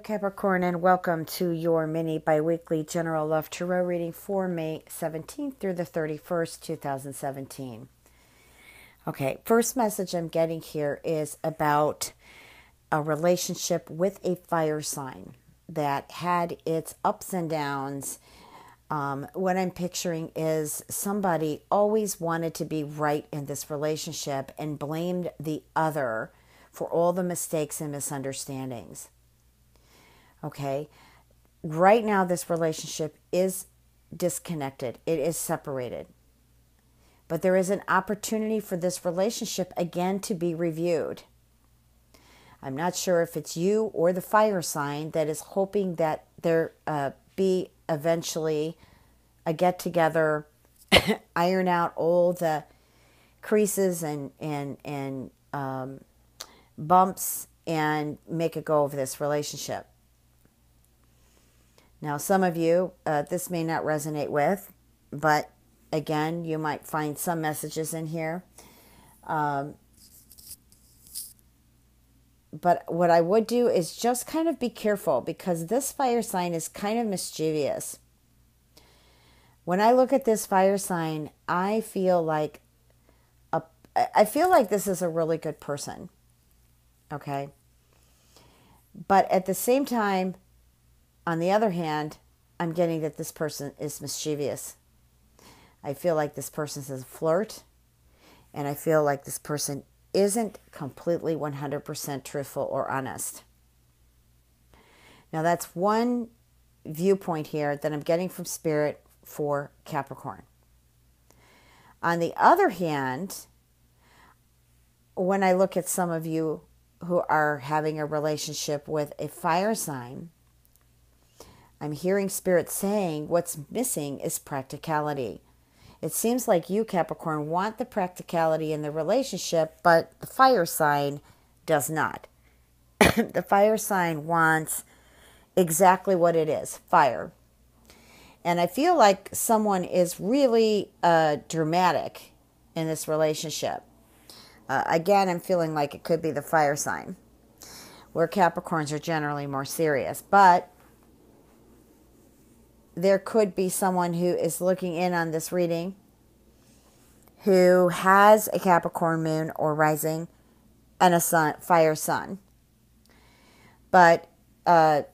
Capricorn, and welcome to your mini bi-weekly general love tarot reading for May 17th through the 31st, 2017. Okay, first message I'm getting here is about a relationship with a fire sign that had its ups and downs. What I'm picturing is somebody always wanted to be right in this relationship and blamed the other for all the mistakes and misunderstandings. Okay, right now this relationship is disconnected. It is separated. But there is an opportunity for this relationship again to be reviewed. I'm not sure if it's you or the fire sign that is hoping that there be eventually a get-together, iron out all the creases and bumps and make a go of this relationship. Now, some of you, this may not resonate with, but again, you might find some messages in here. But what I would do is just kind of be careful, because this fire sign is kind of mischievous. When I look at this fire sign, I feel like this is a really good person. Okay? But at the same time, on the other hand, I'm getting that this person is mischievous. I feel like this person is a flirt, and I feel like this person isn't completely 100% truthful or honest. Now, that's one viewpoint here that I'm getting from Spirit for Capricorn. On the other hand, when I look at some of you who are having a relationship with a fire sign, I'm hearing Spirit saying what's missing is practicality. It seems like you, Capricorn, want the practicality in the relationship, but the fire sign does not. The fire sign wants exactly what it is, fire. And I feel like someone is really dramatic in this relationship. Again, I'm feeling like it could be the fire sign, where Capricorns are generally more serious. But there could be someone who is looking in on this reading who has a Capricorn moon or rising and a fire sun. But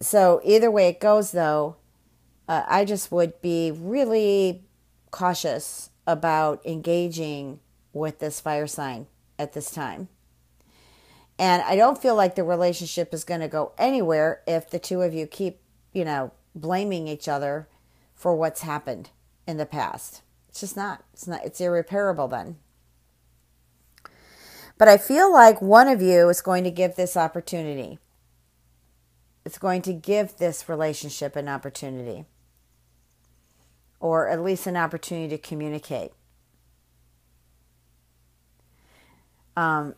so either way it goes, though, I just would be really cautious about engaging with this fire sign at this time. And I don't feel like the relationship is going to go anywhere if the two of you keep, blaming each other for what's happened in the past. It's just not. It's irreparable then. But I feel like one of you is going to give this opportunity. It's going to give this relationship an opportunity, or at least an opportunity to communicate. I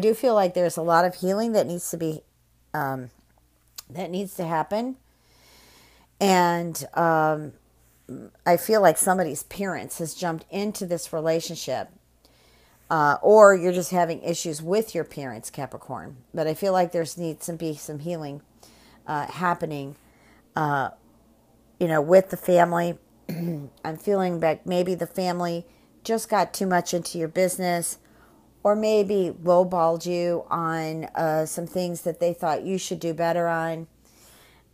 do feel like there's a lot of healing that needs to be happen. And I feel like somebody's parents has jumped into this relationship, or you're just having issues with your parents, Capricorn. But I feel like needs to be some healing happening, with the family. I'm feeling that maybe the family just got too much into your business, or maybe lowballed you on some things that they thought you should do better on.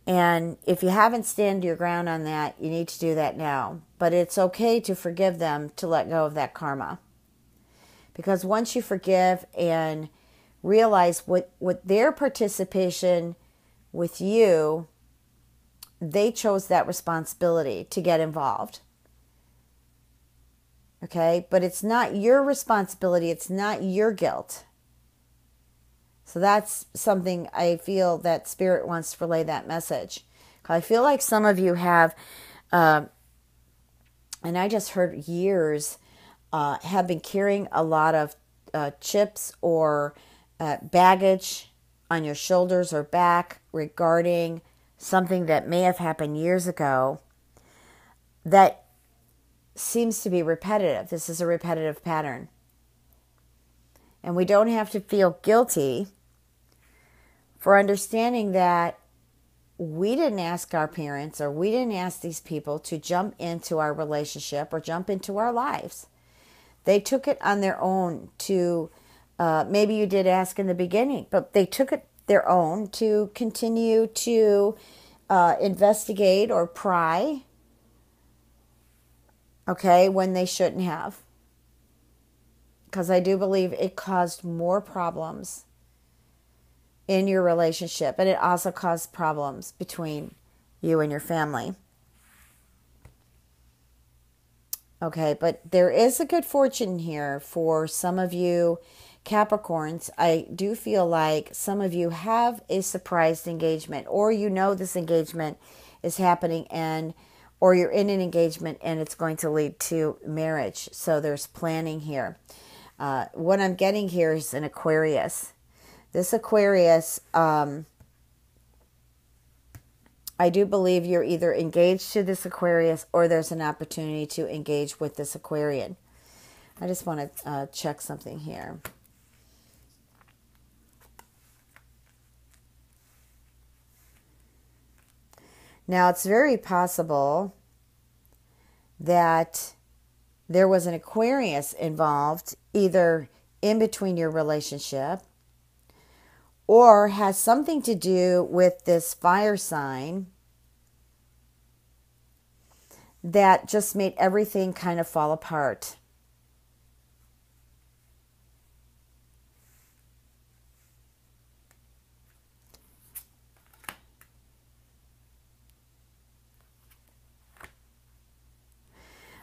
And if you haven't stand your ground on that, you need to do that now. But it's okay to forgive them, to let go of that karma. Because once you forgive and realize what their participation with you, they chose that responsibility to get involved. Okay? But it's not your responsibility. It's not your guilt. So that's something I feel that Spirit wants to relay that message. I feel like some of you have, and I just heard years, have been carrying a lot of chips or baggage on your shoulders or back regarding something that may have happened years ago that seems to be repetitive. This is a repetitive pattern. And we don't have to feel guilty for understanding that we didn't ask our parents or we didn't ask these people to jump into our relationship or jump into our lives. They took it on their own to, maybe you did ask in the beginning, but they took it their own to continue to investigate or pry, okay, when they shouldn't have. Because I do believe it caused more problems in your relationship, and it also caused problems between you and your family. Okay, but there is a good fortune here for some of you Capricorns. I do feel like some of you have a surprise engagement, or you know this engagement is happening, and or you're in an engagement and it's going to lead to marriage. So there's planning here. What I'm getting here is an Aquarius. This Aquarius, I do believe you're either engaged to this Aquarius or there's an opportunity to engage with this Aquarian. I just want to check something here. Now, it's very possible that there was an Aquarius involved either in between your relationship or has something to do with this fire sign that just made everything kind of fall apart.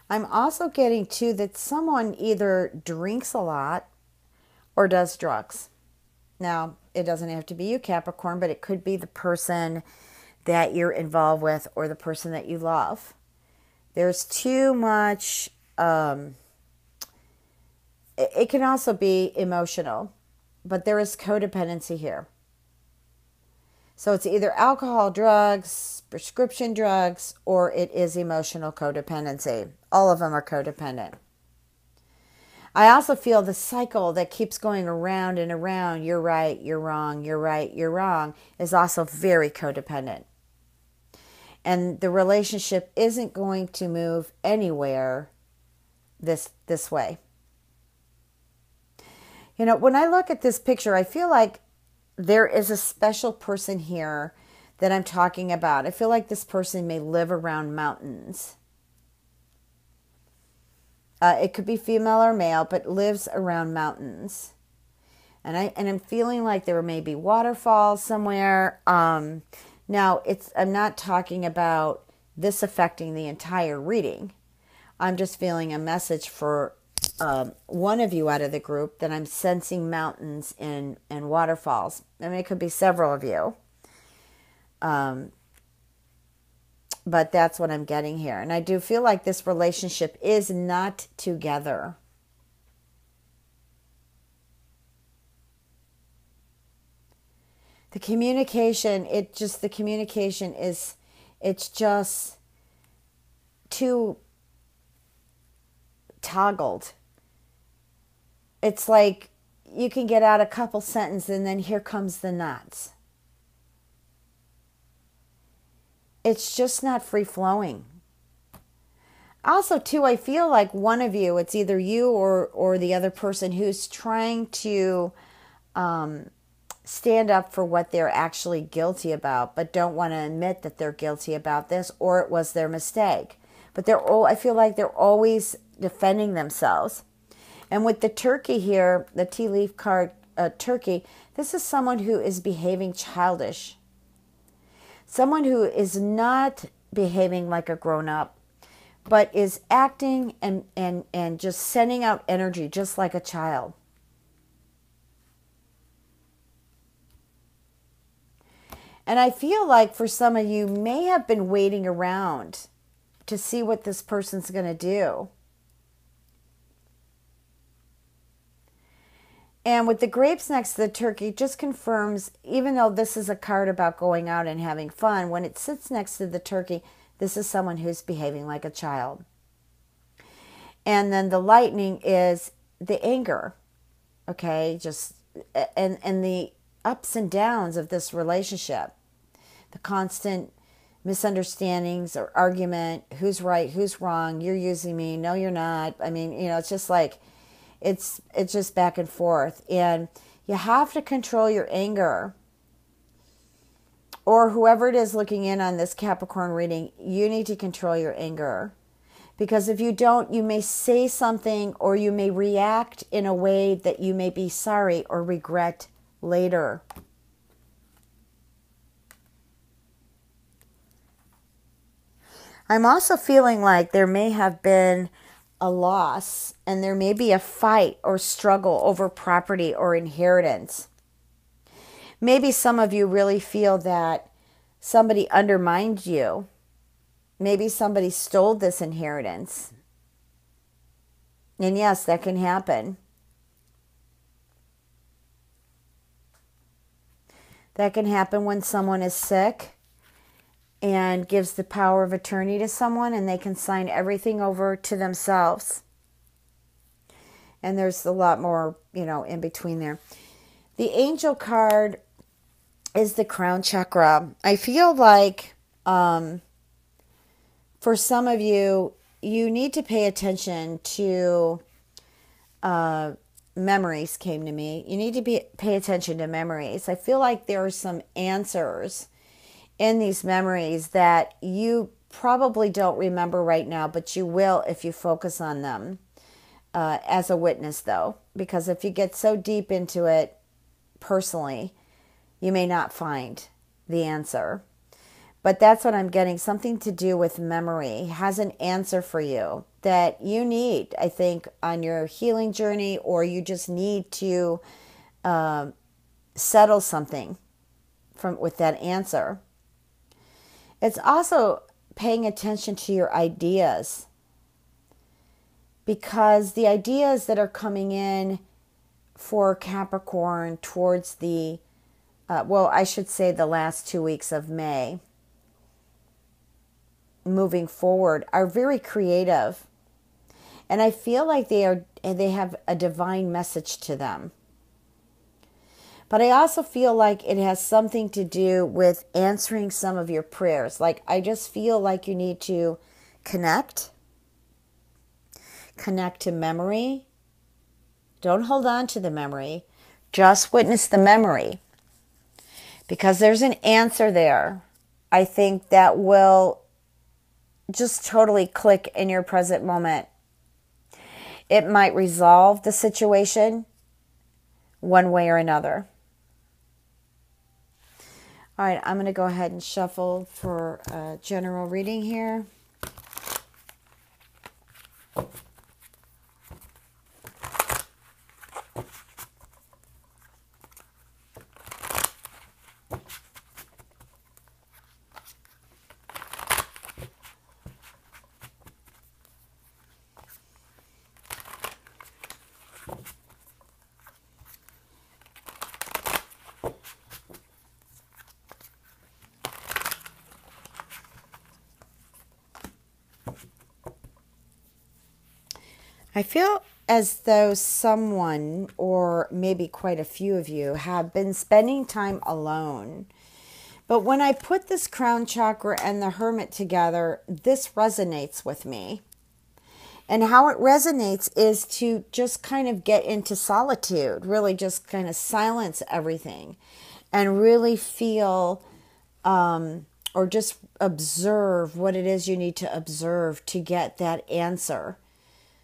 I'm also getting too that someone either drinks a lot or does drugs. Now, it doesn't have to be you, Capricorn, but it could be the person that you're involved with or the person that you love. There's too much, it can also be emotional, but there is codependency here. So it's either alcohol, drugs, prescription drugs, or it is emotional codependency. All of them are codependent. I also feel the cycle that keeps going around and around, you're right, you're wrong, you're right, you're wrong, is also very codependent. And the relationship isn't going to move anywhere this way. You know, when I look at this picture, I feel like there is a special person here that I'm talking about. I feel like this person may live around mountains. It could be female or male, but lives around mountains. And I'm feeling like there may be waterfalls somewhere. Now, I'm not talking about this affecting the entire reading. I'm just feeling a message for one of you out of the group that I'm sensing mountains and waterfalls. I mean, it could be several of you. But that's what I'm getting here. And I do feel like this relationship is not together. The communication, the communication is, it's just too toggled. It's like you can get out a couple sentences and then here comes the knots. It's just not free-flowing. Also, too, I feel like one of you, it's either you or the other person who's trying to stand up for what they're actually guilty about, but don't want to admit that they're guilty about this, or it was their mistake. But I feel like they're always defending themselves. And with the turkey here, the tea leaf card, turkey, this is someone who is behaving childish. Someone who is not behaving like a grown-up, but is acting and just sending out energy just like a child. And I feel like for some of you may have been waiting around to see what this person's going to do. And with the grapes next to the turkey, just confirms, even though this is a card about going out and having fun, when it sits next to the turkey, this is someone who's behaving like a child. And then the lightning is the anger, okay? And the ups and downs of this relationship, the constant misunderstandings or argument, who's right, who's wrong, you're using me, no you're not. I mean, it's just like it's just back and forth, and you have to control your anger. Or whoever it is looking in on this Capricorn reading, you need to control your anger. Because if you don't, you may say something or you may react in a way that you may be sorry or regret later. I'm also feeling like there may have been a loss and there may be a fight or struggle over property or inheritance. Maybe some of you really feel that somebody undermined you. Maybe somebody stole this inheritance. And yes, that can happen. That can happen when someone is sick and gives the power of attorney to someone and they can sign everything over to themselves. And there's a lot more, in between there. The angel card is the crown chakra. I feel like for some of you, you need to pay attention to memories came to me. You need to pay attention to memories. I feel like there are some answers in these memories that you probably don't remember right now, but you will if you focus on them as a witness, though. Because if you get so deep into it personally, you may not find the answer. But that's what I'm getting. Something to do with memory has an answer for you that you need, I think, on your healing journey, or you just need to settle something with that answer. It's also paying attention to your ideas, because the ideas that are coming in for Capricorn towards the I should say the last 2 weeks of May, moving forward, are very creative. And I feel like they have a divine message to them. But I also feel like it has something to do with answering some of your prayers. Like, I just feel like you need to connect to memory. Don't hold on to the memory. Just witness the memory. Because there's an answer there, I think, that will just totally click in your present moment. It might resolve the situation one way or another. All right, I'm going to go ahead and shuffle for a general reading here. I feel as though someone, or maybe quite a few of you, have been spending time alone. But when I put this crown chakra and the hermit together, this resonates with me. And how it resonates is to just kind of get into solitude, really just kind of silence everything and really feel or just observe what it is you need to observe to get that answer.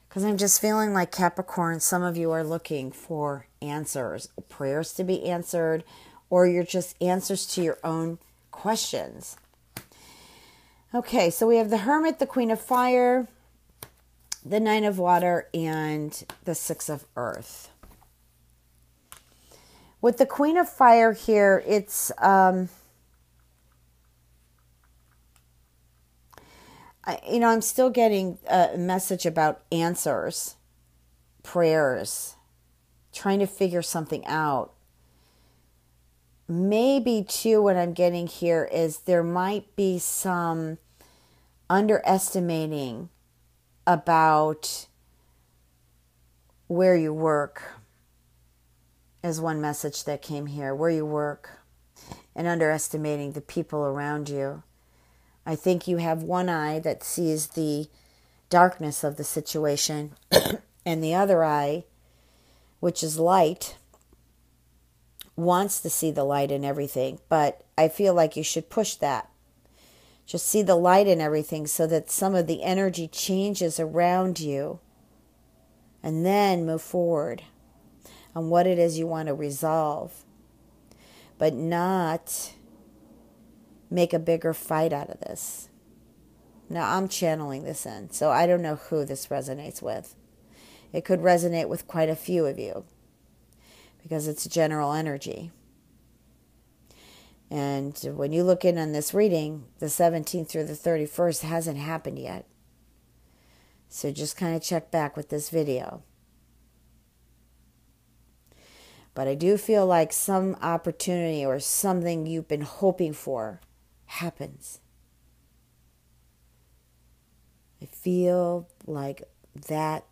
Because I'm just feeling like, Capricorn, some of you are looking for answers, prayers to be answered, or you're just answers to your own questions. Okay, so we have the Hermit, the Queen of Fire, the Nine of Water, and the Six of Earth. With the Queen of Fire here, it's I'm still getting a message about answers, prayers, trying to figure something out. Maybe, too, what I'm getting here is there might be some underestimating about where you work. is one message that came here. Where you work and underestimating the people around you. I think you have one eye that sees the darkness of the situation and the other eye, which is light, wants to see the light in everything. But I feel like you should push that. Just see the light in everything so that some of the energy changes around you, and then move forward on what it is you want to resolve, but not make a bigger fight out of this. Now, I'm channeling this in, so I don't know who this resonates with. It could resonate with quite a few of you because it's general energy. And when you look in on this reading, the 17th through the 31st hasn't happened yet. So just kind of check back with this video. But I do feel like some opportunity or something you've been hoping for happens. I feel like that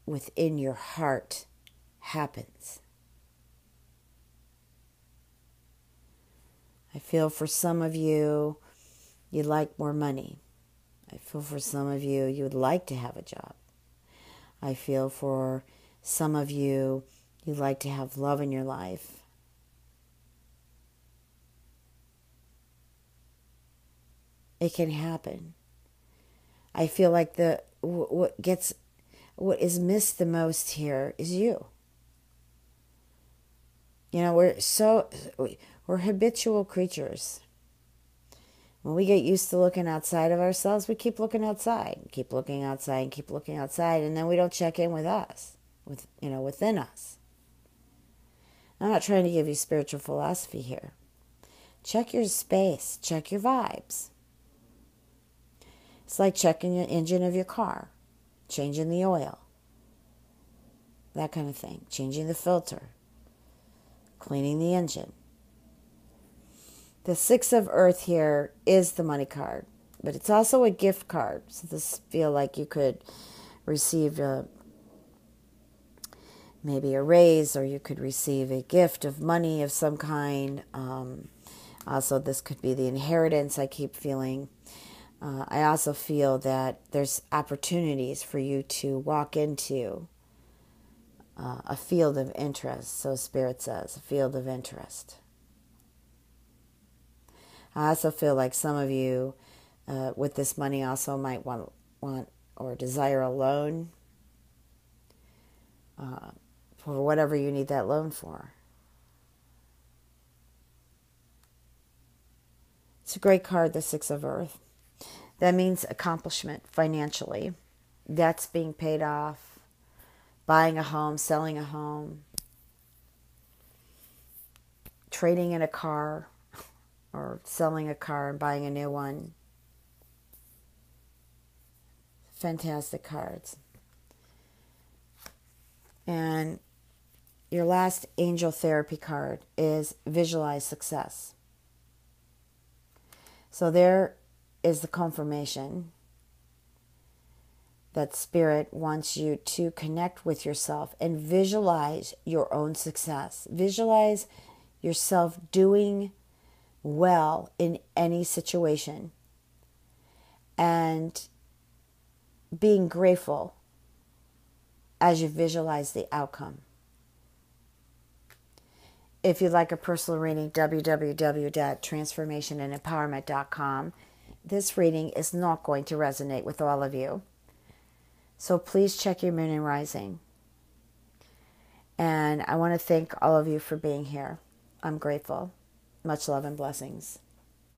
within your heart happens. I feel for some of you, you'd like more money. I feel for some of you, you would like to have a job. I feel for some of you, you'd like to have love in your life. It can happen. I feel like what is missed the most here is you. You know, we're habitual creatures. When we get used to looking outside of ourselves, we keep looking outside, keep looking outside, and keep looking outside, and then we don't check in with us, within us. I'm not trying to give you spiritual philosophy here. Check your space, check your vibes. It's like checking the engine of your car, changing the oil, that kind of thing, changing the filter, cleaning the engine. The Six of Earth here is the money card, but it's also a gift card. So this feel like you could receive maybe a raise, or you could receive a gift of money of some kind. Also, this could be the inheritance I keep feeling. I also feel that there's opportunities for you to walk into a field of interest. So Spirit says, a field of interest. I also feel like some of you with this money also might want or desire a loan for whatever you need that loan for. It's a great card, the Six of Earth. That means accomplishment financially. Debts being paid off, buying a home, selling a home, trading in a car, or selling a car and buying a new one. Fantastic cards. And your last angel therapy card is visualize success. So there is the confirmation that Spirit wants you to connect with yourself and visualize your own success. Visualize yourself doing well in any situation and being grateful as you visualize the outcome. If you'd like a personal reading, www.transformationandempowerment.com. This reading is not going to resonate with all of you. So please check your moon and rising. And I want to thank all of you for being here. I'm grateful. Much love and blessings.